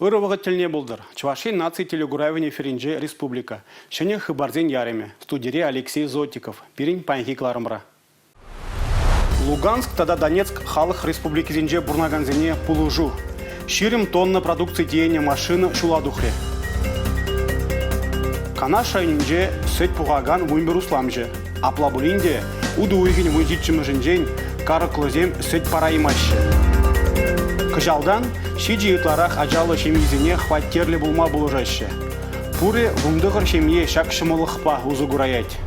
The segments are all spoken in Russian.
Ырывығы тіліне болдыр. Чувашин нации телегуравине Ференже республика. Шыне хыбарзен яреме. Студире Алексей Зотиков. Пирин панхикларымра. Луганск, тада Донецк, халық республики зенже бурнаганзене пулужу. Ширим тонна продукции деяния машины шуладухре. Кана шайнинже сөт пуғаган вымбер усламже. Аплабулинде уды уйгин вынжитчімі жінжен карықлызем сөт параймашы. Кыжалдан шиджи ытларах ажалы шемизіне хваттерлі булма булыжашы. Пуре вумдығыр шемие шак шымылықпа узугураять.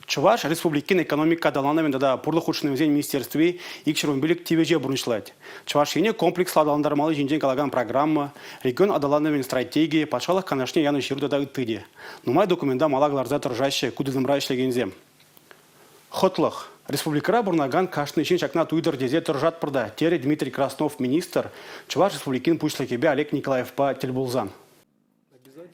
Чуваш республикин экономика даланавен да пурлы худшының зен министерстве икшірумбілік тивеже бұрыншылайды. Чувашине комплекс адаландармалы жинжен калаган программа, регион адаланавен стратегии, пашалық канашне яны шируда да үттіде. Нумай документа малагларза тұржашы кудызымра ішлегензем. Хотлық. Республикара бурнаган кашны için шакна туйдыр дезе тұржат пырда. Тере Дмитрий Краснов министр, Чуваш республикин пушлакебе Олег Николаев па Тельбулзан.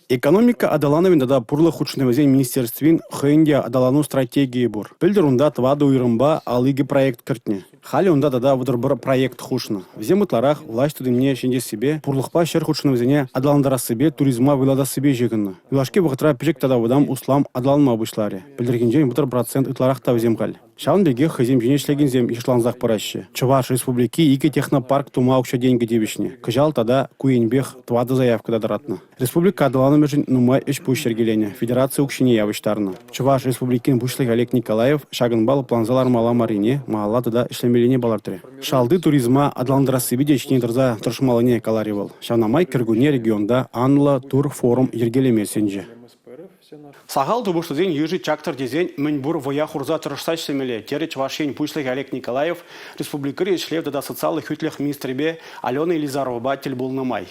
Экономика адаланавен да пурлы худшының зен министерствин хэнде адалану стратегии бур. Пілдір унда твады уйрымба алыги проект кіртне. Хали унда да выдыр бір проект хушны. Взем ытларах власть тудымне шенде себе пурлықпа шер худшының зене адаландара себе туризма вылада себе жегінні. Юлашке бұғытра пежек тада выдам услам адаланма обышларе. Пілдіргенжен бұтыр процент ытларах та взем қал. Шаун беге хызем женешлеген зем ишланзақ параще. Чуваш республики ике технопарк тума укша деньги дебишне. Кыжал тада куенбех твады заявка дадыратны. Республика адаланы межін нумай үш пущергелене. Федерация укшине явыштарны. Чуваш республикин бушлык Олег Николаев шагынбал планзалар мала марине мала тада ишлемелене балартыры. Шалды туризма адаландыра себе дечкин дырза тұршмалыне каларивал. Шанамай кіргуне регионда анла тур форум ергелемесенже. Сағал тубуштызен ежі чактыр дезен мүнбур воя хурза тұрышсач семеле. Тере Чувашин пушлык Олег Николаев республикари ишлев да социалых хүтлех министребе Алена Елизарова батель болнымай.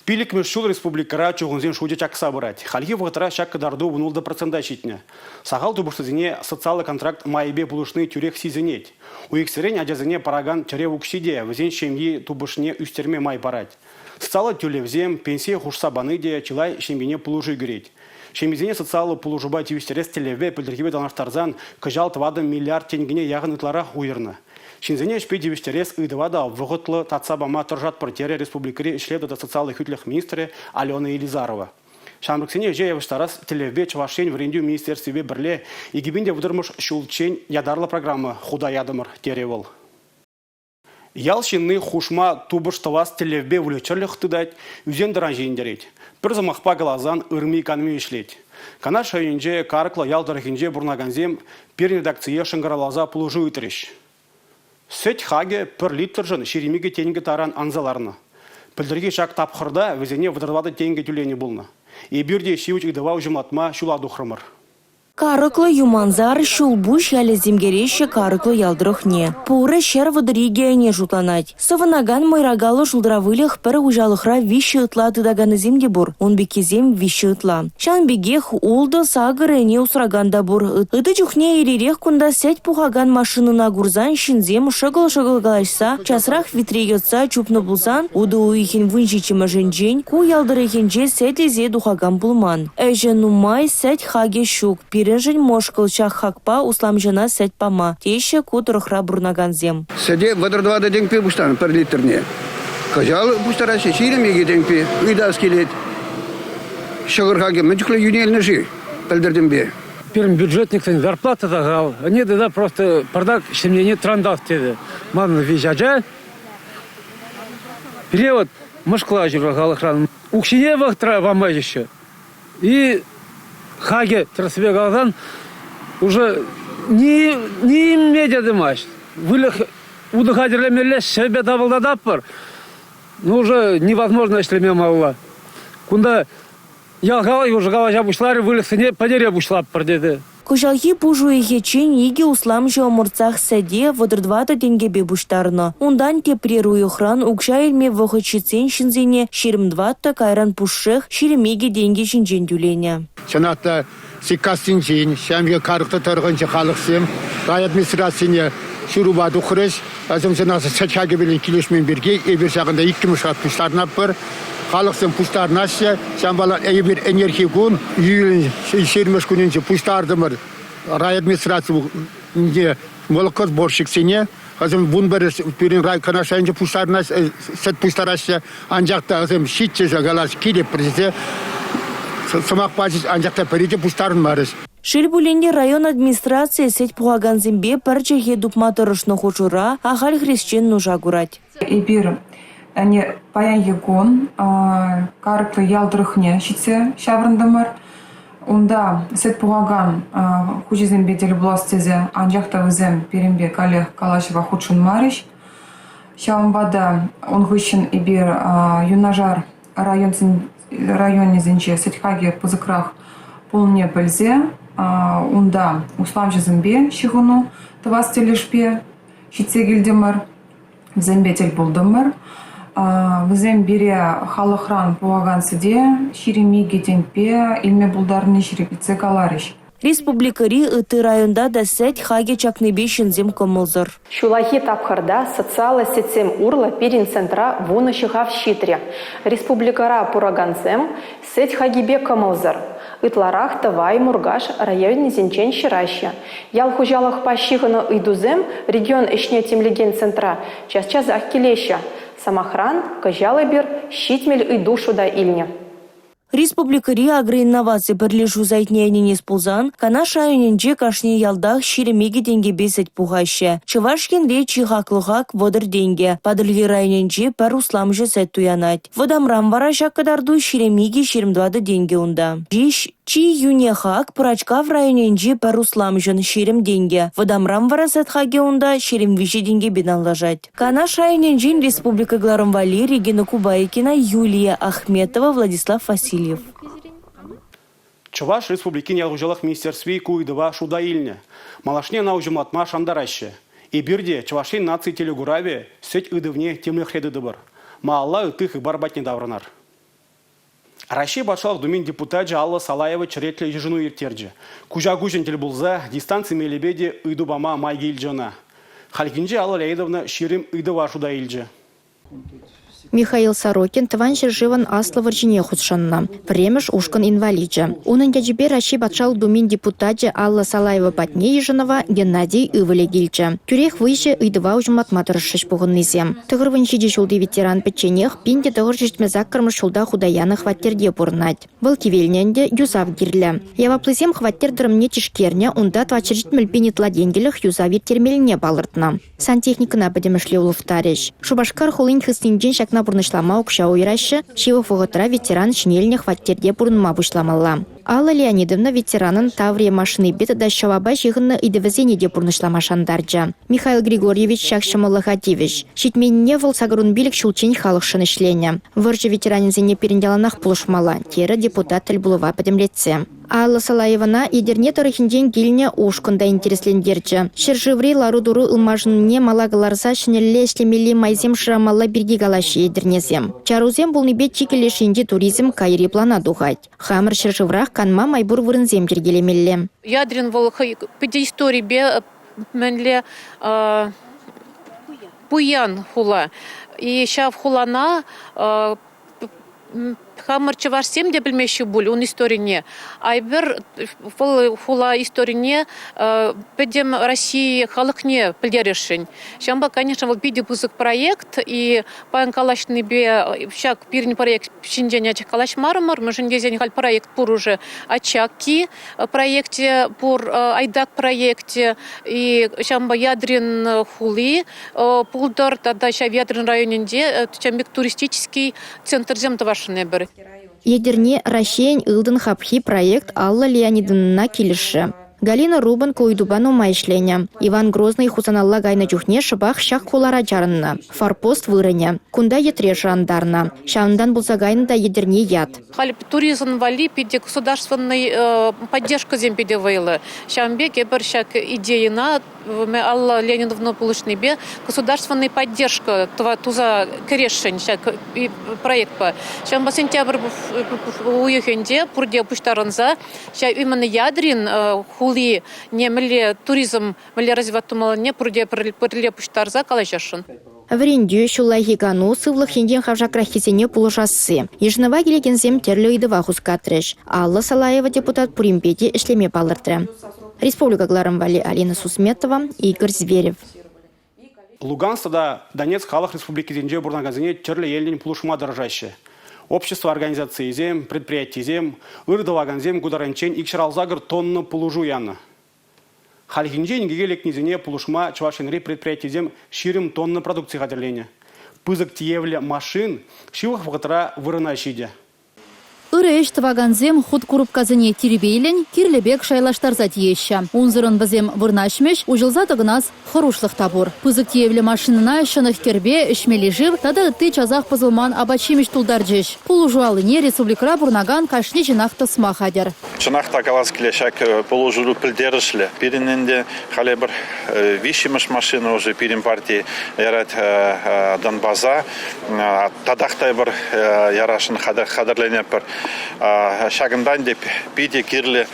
Пилик мешшул республикара чуғынзен шуде чакса бұрать. Хальги вғытыра шакка дарду бұнулды процента шитне. Сағал тубуштызене социалы контракт майбе бұлышны тюрек сизенет. Уексерен адязене параган тюре укшиде, візен шемьи тубышне үстерме май парать. Социалы тюлевзем, пенсия хушса баныде, чилай шембине пулужи греть. Шемизене социалы пулужуба тивистерес телеве пілдіргебе данаштарзан кыжал твады миллиард тенгене яғын ытларах уйырны. Шинзене шпе тивистерес ыдывада вғытлы татсабама тұржат пыртере республикари ишлевді да социалых хүтліх министрі Алена Елизарова. Шамрыксене же явыштарас телеве Чувашен в рендю министерстве бірле егебінде выдырмыш шулчен ядарлы программы худа ядымыр теревыл. Ялшинны хушма тубыш тавас телевбе вулечерлих тыдать, үзен дыран жейіндерет. Бір замақпа глазан ырми экономи ишлет. Кана шайынже карықла ялдырыхинже бурнаганзем пер редакция шыңғаралаза пулужу үтіреш. Сөт хаге пір литр жын шеремеге тенге таран анзаларны. Пілдірге шак тапқырда візене выдырвады тенге түлені болны. Ебірде шеуч үдіва ұжыматма шуладу хрымыр. Карыклы юманзар шулбуш яле земгереше карыклы ялдырыхне. Пуры шер вадыриге не жутланать. Саванаган майрагалы жулдравылых пір ужалыхра виші ытла тыдаганы земде бур. Он бекезем виші ытла. Шан бегех улды сагыры не усраганда бур. Ыты чухне еререх кунда сеть пухаган машинына гурзан шинзем шыгыл-шыгыл галашса, часрах витрегетса чупны булсан, уды уйхин вынжичимы жинжень, ку ялдырыхинже сеть лезе духаган булман. Эже нумай сеть хаге щук. Пиренжень мошкал чах хакпа усламжена сеть пама. Теше кутырыхра бурнаганзем. Седе водордвада деньпи буштан per литрне. Кажал буштараше ширемеге деньпи уйдас келет. Шагырхаге мыжыклы юнельны жи пілдірдімбе. Первым бюджетниктен зарплата дагал. Они да просто пардак шемьяне трандав теды. Ман вижаджа. Перевод мошкла жирагал хран. Укшине вахтра вамажище. И хаге трасбегалдан уже не медиа дымаш. Вылых удыхадерлемеле себе давылдадаппар. Но уже невозможно ишлеме малла. Кунда ялгала уже галажа бушлары вылых сыне подере бушлаппар деді. Кожалхи пужу ехечен еге усламжы омырцах сәде водырдвата тенгебе буштарны. Ундан тепрерую хран укша елме вахычицен шинзене ширимдватта кайран пушшех ширемеге деньги шинжен дюлене. Сенатта сикастин жин, шамге карыкты тұрғыншы халықсем, рай администрацияне шурубаду құрыш, азым сенасы сәчаге білін келешмен берге, ебір жағында 260 бір, халықсен пустарнашы, шамбала ебір энергия күн, үйілін 20 күнінші пустардымыр рай администрация молықыз боршықсене, Azım bunları birin ray kanasayınca puşlarına set puşlarası ancak da azım şitçe galas kilip prize samak basit ancak da perice puşların varız. Шильбуленде район администрации сеть пуаганзимбе парчехе дупматорышно хучура, ахаль хрещен нужа гурать. Эбир, они паян егон, карты ялдрыхне, щице шаврындымыр. Унда сет пуаган хучизембе делбластезе анжакта вызем перембе калех калашева худшин мариш. Шавамбада он хыщен эбир юнажар районе зенче сетхаге пузыкрах полне пельзе. Унда услам жезембе шихуну тавастелешпе щицегильдемыр. Зембетель булдымыр. Візем бере халықран пуаган сіде, ширемеге тенпе, илме булдарны ширепице каларыш. Республикари ыты районда да сеть хаге чакнебе шынзем комылзыр. Шулахи тапхарда социала сетсем урла перин центра вуны шихав щитре. Республикара пураганцем сеть хагибе комылзыр. Ытларах Тавай, Мургаш, район Низенчен, Щираща. Ял хужалах пащихана идузем, регион ишне темлеген центра, час-час ахкелеща. Самохран, Кажалыбир, щитмель и душу да ильня. Республикари агроинновации бірлешу зайтнеяне неспулзан, канаш районенже кашне ялдах ширемеге денге бесет пухаще. Чывашкен речи хаклыхак водыр денге. Падылги районенже пар усламжы сет туянать. Водамрам вара шаккадарду ширемеге 22 денге унда. Жиш Чи юнехак прачка в районенже пар усламжын ширем денге. Водамрам вара сетхаге унда ширем виши денге беданлажать. Канаш районенжен республика Гларамвали, Регина Кубайкина, Юлия Ахметова, Владислав Васильев. Чуваш республикин ялгужалах министерстве куйдыва шуда ильне. Малашне наужиматма шандараще. И бирде чувашин нации телегураве сеть ыдывне темных редыдыбыр. Маалла ытых и барбатне давранар. Россия башалах думин депутаджа Алла Салаева черетле ежину иртерджи. Кужа гужен телбулза дистанции мелебеде ыдубама майги ильджана. Халькинже Алла Леидовна ширим ыдыва шуда ильджи. Михаил Сорокин тыван живан аслы варжине худшанна. Премеш ушкан инвалиджа. Унын дяджибе Раши батшал думин депутаджа Алла Салаева патне ежинова Геннадий Ивале гильджа. Тюрех выйже ыдыва ужматматырышыш пугыннызем. Тыгырвын шиди шулды ветеран печенех пинде тыгыржиштме заккармы шулда худаяны хваттерде пурнать. Вылки вельненде юзав гирле. Яваплызем хваттердырым не тишкерне, унда твачыржитмель пинитла денгелях юзав термельне балыртна. Сантехникына бадемешле улуфтареш. Шубашкар хулын хыстинджен шакна бурнышлама укша уйраще, шива фугатра ветеран шинельне хваттерде бурнма бушламалла. Алла Леонидовна ветеранын Таврия машины бет да шаваба жиғынны идевізене де бурнышлама шандарджа. Михаил Григорьевич Шакшамалахатевич. Шитменне выл сагрун билік шулчень халықшын ішлене. Выржы ветеранинзене перенделанах пулышмала. Тері депутат Тельбулова подемлетсе. Алла Салаевана едерне тарихинден гильне ушкында интереслендерджа. Шержеври ларудуру ылмажынне малагаларса шинелле шлемели майзем шрамалла бірге галаши едернезем. Чарузем булныбе чикелешинде туризм кайри плана духать. Хамыр шержеврах канма майбур вырынзем кергелемелле. Ядрин вол педи истории бе менле пуян хула. И шав хулана хамыр чывашсем де білмеші бұл, он историне. Айбір хула историне педем России халықне пілдерешін. Шамба, конечно, был пиди пузык проект, и паян калашны бе шак пирни проект шинден ачак калаш мармар, мажындезен хал проект пур уже ачаки проекте, пур айдак проекте, и шамба ядрин хули, пулдар, тогда шав ядрин районенде, чамбек туристический центр земтовашыны бір. Едерне Рашень Илден Хапхи проект Алла Леонидовна килиші. Галина Рубан койдубану майшленя. Иван Грозный хузаналла гайна чухне шыбах шак хулара жарынна. Форпост вырыня. Кунда етре жандарна. Шаундан булса гайна да едерне яд. Халип туризм вали пиде государственной поддержка земпиде вейла. Шамбеке бір шак идеяна Алла Леонидовна Пулышныбе государственная поддержка туза керешень шак проект по. Шамба сентябрь уехенде пурде пуштаранза. Ша именно ядрин хули не мле туризм мле развиватумала не пурде прле пуштарза калашашын. Вренде шулайхи гану сывлых хинден хавжакрахисене пулышасы. Ежнова келегензем терлі идыва хускатреш. Алла Салаева депутат пуримпеде ішлеме балыртыры. Республика Гларамвали, Алина Сусметова, Игорь Зверев. Луганскта да Донецк халық республикасынже бурнагазине терлі елден пулушма дыржаще. Общество организации зем, предприятий зем, ырдываганзем гударанчен икшаралзагыр тонны пулужу яны. Халихинже ингегелек низине пулушма чувашенри предприятий зем ширим тонны продукции хадерления. Пызык тиевле машин шивых вғытыра вырына шиде. Үреш тываганзем худ курупказыне тирбейлен, кирлебек шайлаштарза тиеща. Унзырын бізем вырнашмеш, ужылза тыгынас хорушлық табур. Пызык тиевле машинына шынық кербе, ішмелі жив, тада ты чазах пызылман абачимеш тулдар жеш. Полужуалыне республикара бурнаган кашни жинақта смахадер. Жинақта каласкіле шак полужуру пілдерішлі. Пириненде халі бір вишимыш машина уже пирин партии ярат Донбаза. Тадақтай бір ярашын хадырлене бір шагындан деп пиде кирле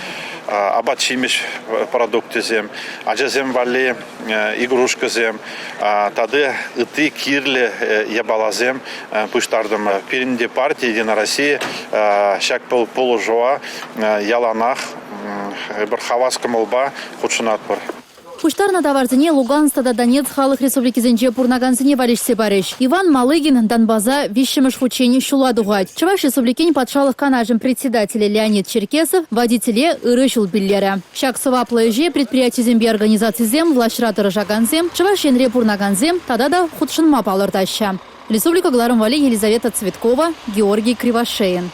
абачимеш продукты зем, ажазем вали игрушка зем, тады ыты кирле ябалазем пуштардым пиринде партии Единая Россия шак полужуа яланах бір хаваска молба худшынат бар. Пуштарна даварзине Луганскта да Донецк халық республикасынже пурнаганзине валишсе бариш. Иван Малыгин Донбаза вишемыш фучени шула дугать. Чуваш республикин патшалық канажем председателя Леонид Черкесов, водителе ырышул биллера. Шак сываплы предприятие земби организации зем, влашратыры жаганзем, Чуваш енре пурнаганзем, тада да худшынма палыртаща. Республика Гларым Вали Елизавета Цветкова, Георгий Кривошеин.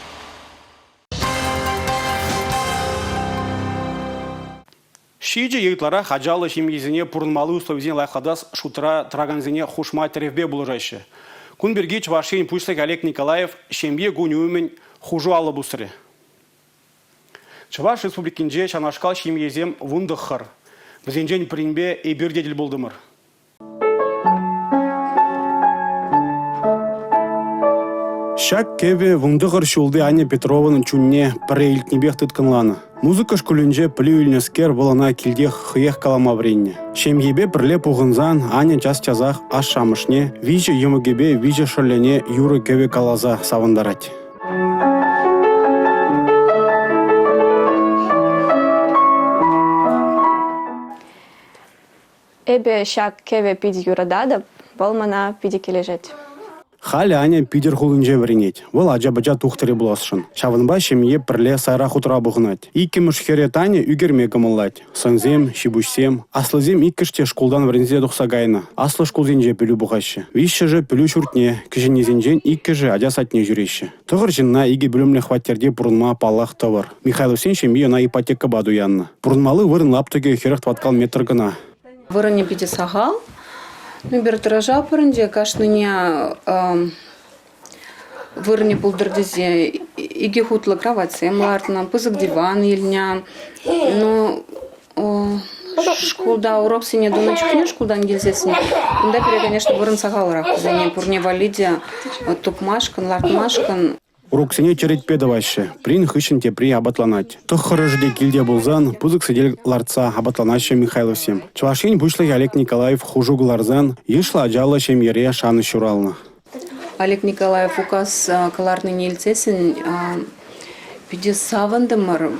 Шиджи етлара хаджалы шимезине пурнмалы условизине лайхадас шутра траганзине хушма теревбе булыжаще. Кунберги Чувашин пушлык Олег Николаев шембе гунюмен хужу алы бусыры. Чуваш республикинже шанашкал шимезем вундыхыр. Бізенжен принбе эбирдеділ болдымыр. Шак кеве вундыхыр шулды Аня Петрованың чунне парейлтнебех тытканланы. Музыка шкулінже плюйльнескер болана килдех хыех калама вренне. Шемгебе пірле пуғынзан Аня час-чазах аш шамышне, вижі емігебе вижі шырлене юры кеве калаза савындарать. Эбе шак кеве пиди юрадада, болмана пиди кележет. Халі Аня пидер хулынже вренет. Вол аджа-баджа тухтыре буласшын. Шавынба шемье пірле сайра хутра бұғынат. Икі мүшхере Таня үгерме кымыллать. Сынзем, шибушсем. Аслызем иккіште шкулдан врензе дұқса гайна. Аслы шкулзенже пілі бұғашы. Виші же пілі шуртне. Кішінезенжен иккі же адя сатне жүреші. Тұғыр жынна иге білімлі хваттерде пұрынма паллах товар. Михайловсен шемье на ипотека баду янна. Пұрынмалы вырын лаптыге херахт ваткал метр гына. Вырыне пиде сағал. Bir tıraja pırınca kaşnıya vırni buldırdıze igi hutla kravatsem lartna pızık divan ilnya no школда урок сине думачкне школдан гелзесне бунда пере конечно вырын сагалрак зене пурне валидя тупмашкан лартмашкан Уроксене черетпе даваще. Прин хыщен те при абатланать. То хорожде кильде булзан, пузык сидел ларца абатланаще Михайловсем. Чувашин бушлый Олег Николаев хужуг ларзан, ешла аджала чем ере шаны шурална. Олег Николаев указ каларный нельцесен пиде савандымар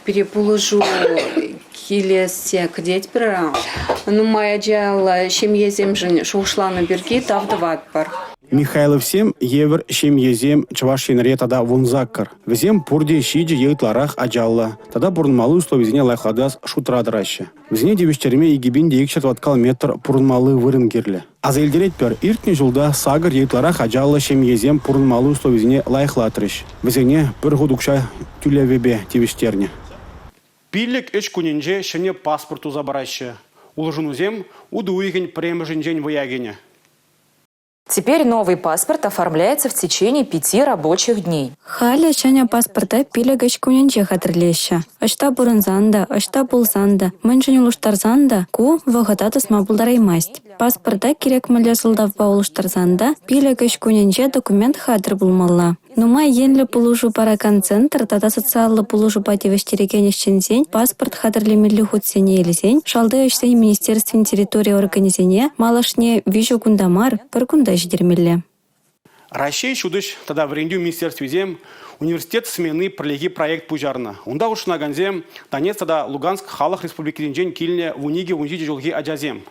переположу килесе кдеть пера. Ну моя джала чем езем жен шушла на берги тавдават пар. Михайловсем евер шемьезем Чувашинре тада вунзаккар. Везем пурде шиджи етларах аджалла. Тада пурнмалы условизине лайхадас шутрадраще. Везне девиштерме игибинде икшет ваткал метр пурнмалы вырын кирле. Аз элдерет пер иртне жулда сагыр етларах аджалла шемьезем пурнмалы условизине лайхлатрыш. Везене пыр худукша тюлевебе девиштерне. Пиллик эч кунинже шене паспорту забараще. Улжунузем удуиген премжинжень воягене. Теперь новый паспорт оформляется в течение 5 рабочих дней. Халя чаня паспорта пилегач кунинче хатырлеща. Ашта бурынзанда, ашта булзанда, мэнжин улуштарзанда, ку вагататас мабулдараймасть. Паспорта керек мэлля сылдавба улуштарзанда, пилегач кунинче документ хатыр булмалла. Нумай енлі пулужу паракан центр, тата социаллы пулужу пативештереген ешчензень, паспорт хатырлемелі худсене елзень, шалды эшсень министерствен территория организене, малашне вижу кундамар, пір кунда ждермелі. Россия шудыш тада врендю министерстве зем, университет смены пролеги проект пужарна. Унда ушна ганзем, Донецк тада Луганск халық республикиден жен килне в униге унжиде жолги аджазем.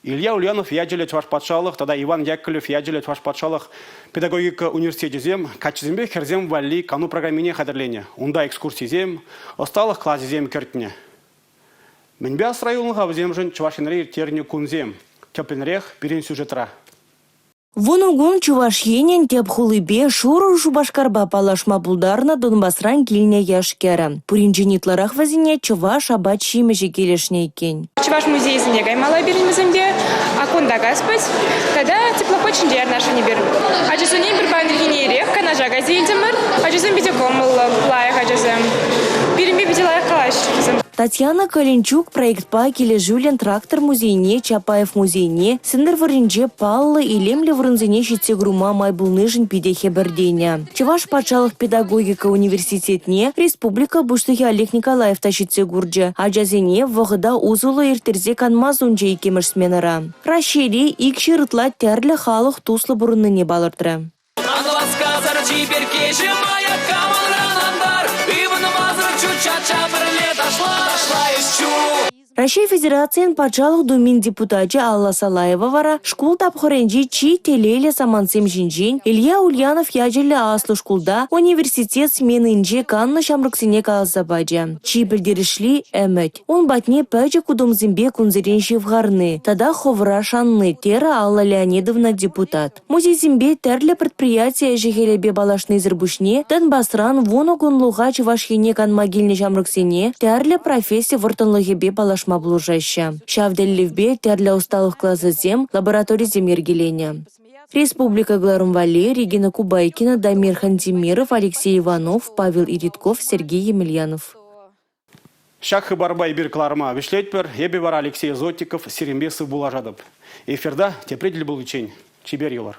Илья Ульянов яджеле Чувашпатшалық, тогда Иван Яковлев яджеле Чувашпатшалық педагогика университетізем, качызембе херзем валли кану программине хадерлене. Унда экскурсизем, осталых классизем кертіне. Мінбе асрайылынға вземжін Чувашинрей терне кунзем. Тепленрех перен сюжетра. Вонугун Чувашьенен теп хулыбе шуру Шубашкарба палашма булдарна Донбасран килне яшкера. Пуринженитларах вазине Чуваш абат шимежі келешне екен. Чуваш музей зінегай мала беремізімде, акунда гаспать, тогда теплопочин дер наша не берем. А часуней бір бандергенерек, канажа газельдемір, а часун бедеком лайық ажазым. Берембе беделайық қалаш. Татьяна Калинчук проектпа келе Жюлен трактор музейне, Чапаев музейне, сендер варинже паллы и лемле врынзене шитсе грума майбулныжын пидехе бірдене. Чуваш патшалық педагогика университетне республика буштығы Олег Николаев ташитсе гурджа, а жазене вғыда узулы иртерзе канмаз унже икемеш сменара. Рашели икші рытла тәрлі халық туслы бұрынныне балыртыры. Россия Федерациян патшалық думин депутаты Алла Салаева вара школ тапхоренжи чи телейле самансем жинжин Илья Ульянов яджелі аслы школда университет сменынже канны шамрыксене каласабаджа. Чи білдерішли әмет. Он батне пәджі кудомзімбе кунзеренші вғарны. Тада ховра шанны тера Алла Леонидовна депутат. Музейзімбе тәрлі предприятия жехелебе балашны зірбушне Донбасран вону гунлуға Чувашьене канмагилне шамрыксене тәрлі профессия вұртынлығебе балаш маблужаща. Шавделливбе тәрля усталых классызем лабораторий земергеленя. Республика Гларумвали, Регина Кубайкина, Дамир Хантимиров, Алексей Иванов, Павел Иритков, Сергей Емельянов. Шак барбай бир кларма вишлетпер, ебе бар Алексей Зотиков, Серембесов Булажадов. Эфирда тепредель был учень. Чибер юлар.